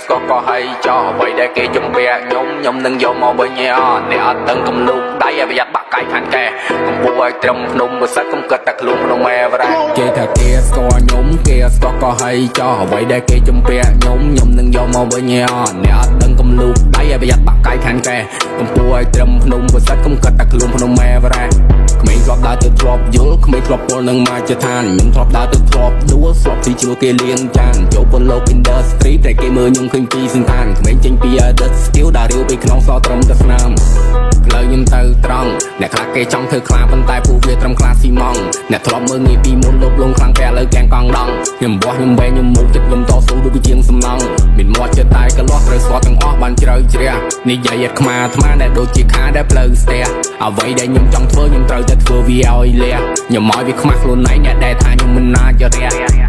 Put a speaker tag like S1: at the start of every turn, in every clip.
S1: ស្គាល់ក៏ហើយចោះអ្វីដែលគេជំពាក់ខ្ញុំនឹងយកមកវិញអ្នកអត់ដឹងកំលូកដៃឲ្យប្រយ័ត្នបាក់កាយខាងកែកំពុងឲ្យត្រឹមភ្នំបើសិនកុំគិតតែខ្លួនក្នុងម៉ែវរ៉ាគេថាគេស្គាល់ខ្ញុំគេស្គាល់ក៏ហើយចោះអ្វីដែលគេជំពាក់ខ្ញុំនឹងយកមកវិញអ្នកអត់ដឹងកំលូកដៃឲ្យប្រយ័ត្នបាក់កាយខាងកែកំពុងឲ្យត្រឹមភ្នំបើសិនកុំគិតតែខ្លួនក្នុងម៉ែវរ៉ាក្មេងធ្លាប់ដើរទៅធ្លាប់យល់ក្មេងធ្លាប់ពលនឹងមកជាឋានខ្ញុំធ្លាប់ដើរទៅធ្លាប់ដួលស្លាប់ទីជ្រួគេលៀងចានចូលពលលោក industry តែគេមើលខ្ញុំឃើញពីសន្តានក្មេងចេញពី adult skill ដើររាវពីក្នុងសត្រឹមតែស្នាមផ្លូវខ្ញុំទៅត្រង់អ្នកខ្លះគេចង់ធ្វើខ្លាប៉ុន្តែពួកវាត្រឹមខ្លាស៊ីម៉ង់អ្នកធ្លាប់មើលងាយពីមុនលុបលងខ្លាំងតែឥឡូវកែងកង់ដងខ្ញុំបោះខ្ញុំវែងខ្ញុំមុខចិត្តខ្ញុំតស៊ូដូចជាជាងសំណង់មានមាត់ចិត្តតែកលាស់ត្រូវស្គាល់ទាំងអស់បានជ្រៅជ្រះនិយាយអត់ខ្មាអាត្មាដែលដូចជាខាដែលផ្លូវស្ទះអ្វីដែលខ្ញុំចង់ធ្វើខ្ញុំត្រូវតែធ្វើវាឲ្យលះខ្ញុំមកវាខ្មាស់ខ្លួនឯងអ្នកដែលថាខ្ញុំមិនណាចរះ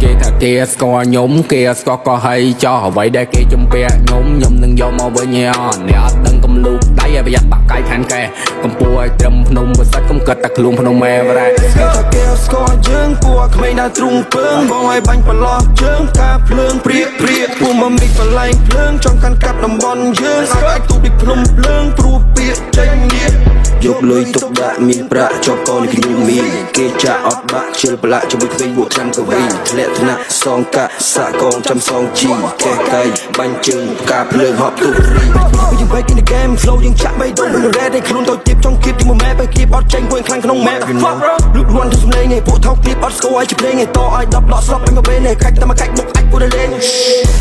S1: គេថាគេស្គាល់ខ្ញុំគេស្គាល់ក៏ហើយចោះអ្វីដែលគេជំពាក់ខ្ញុំនឹងយកមកវិញអ្នកអត់ដឹងកំលូកដៃឲ្យប្រយ័ត្នបាក់កាយខាងកែកំពុងឲ្យត្រឹមភ្នំបើសិនកុំគិតតែខ្លួនក្នុងម៉ែវរ៉ាគេថាគេស្គាល់យើងពួកក្មេងដែលទ្រូងពើងបងឲ្យបាញ់ប្រឡោះជើងការភ្លើងព្រាកពួកមកមីកបលែងភ្លើងចង់កាន់កាប់តំបន់យើងអាចទូពីភ្នំភ្លើងព្រោះពាកចេញលៀបយកលុយទុកដាក់មានប្រាក់ជាប់កនេះខ្ញុំមានគេចាក់អត់បាក់ជិលប្រឡាក់ជាមួយក្មេងពួកឆ្នាំកវីធ្លាក់ថ្នាក់សងកាក់សាក់កងចាំសងជីកែកៃបាញ់ជើងការភ្លើងហប់ទូរីយើង back in the game flow យើងចាក់បីដងរ៉េតែខ្លួនតូចទៀតចង់គៀបទីមួយម៉ែបើគៀបអត់ចេញពួកខ្លាំងក្នុងម៉ែលូតរាន់ទៅសំឡេងឯពួកថោកទៀតអត់ស្គាល់ឲ្យជាភ្លេងឯតឲ្យ10ដកស្លាប់ឲ្យមកវិញឯខាច់តែមកកាច់បុកអាចពួកលេង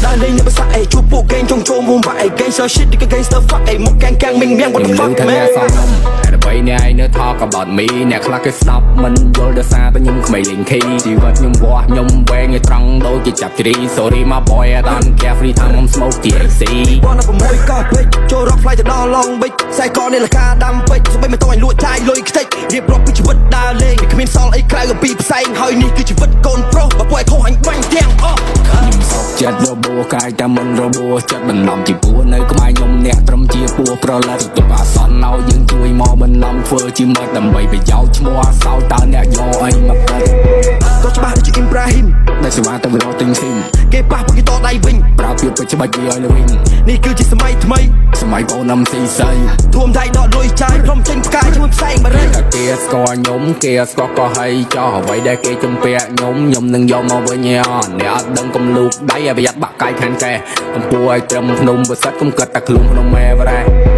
S1: ដើរលេងនៅភាសាឯជួបពួក game ចង់ចូលមកបាក់ឯ gangster shit ដូច gangster fuck ឯមកកាំងមីងមៀង what the fuck man ដើម្បីអ្នកឯងនៅ talk about me អ្នកខ្លះគេស្ដាប់មិនយល់ដោយសារតែខ្ញុំក្មេងលេងខីជីវិតខ្ញុំវោះខ្ញុំវែងឲ្យត្រង់ដូចជាចាប់ជ្រី sorry my boy I don't care free time I'm smoke THC បងណា6កោះពេជ្រចូលរក flight ទៅដល់ Long Beach ខ្សែកនេះលកាដាំពេជ្រស្បីមិនតោះឲ្យលួចចាយលុយខ្ទេចរៀបរាប់ពីជីវិតដើរលេងគ្មានសល់អីក្រៅពីផ្សែងហើយនេះគឺជីវិតកូនប្រុសបើពួកឯងខុសអញបាញ់ទាំងអស់ខ្ញុំសុខចិត្តរបួសកាយតែមិនរបួសចិត្តបន្លំជាពួរនៅក្បែរខ្ញុំអ្នកត្រឹមជាពួរប្រឡាក់ទុកអាសន្នឲ្យយើងជួយមកបន្លំធ្វើជាមិត្តដើម្បីប្រយោជន៍ឈ្មោះអាសោតើអ្នកយកអីមកប្រឹកក៏ច្បាស់ដូចជាអ៊ីមប្រាហ៊ីមដែលសេវាទៅរកទិញស៊ីមគេប៉ះពួកគេតដៃវិញប្រើពីពេជ្រច្បាច់វាឲ្យវិញនេះគឺជាសម័យថ្មីសម័យបងណាំស៊ីសៃធួមដៃដកលុយចាយព្រមចេញផ្កាយជាមួយផ្សែងបារីគេស្គាល់ខ្ញុំគេស្គាល់ក៏ហើយចោះអ្វីដែលគេជំពាក់ខ្ញុំនឹងយកមកវិញអ្នកអត់ដឹងកំលូកដៃឲ្យប្រយ័ត្នបាក់កាយខាងកែកំពុងឲ្យត្រឹមភ្នំបើសិនកុំគិតតែខ្លួនក្នុងម៉ែវរ៉ា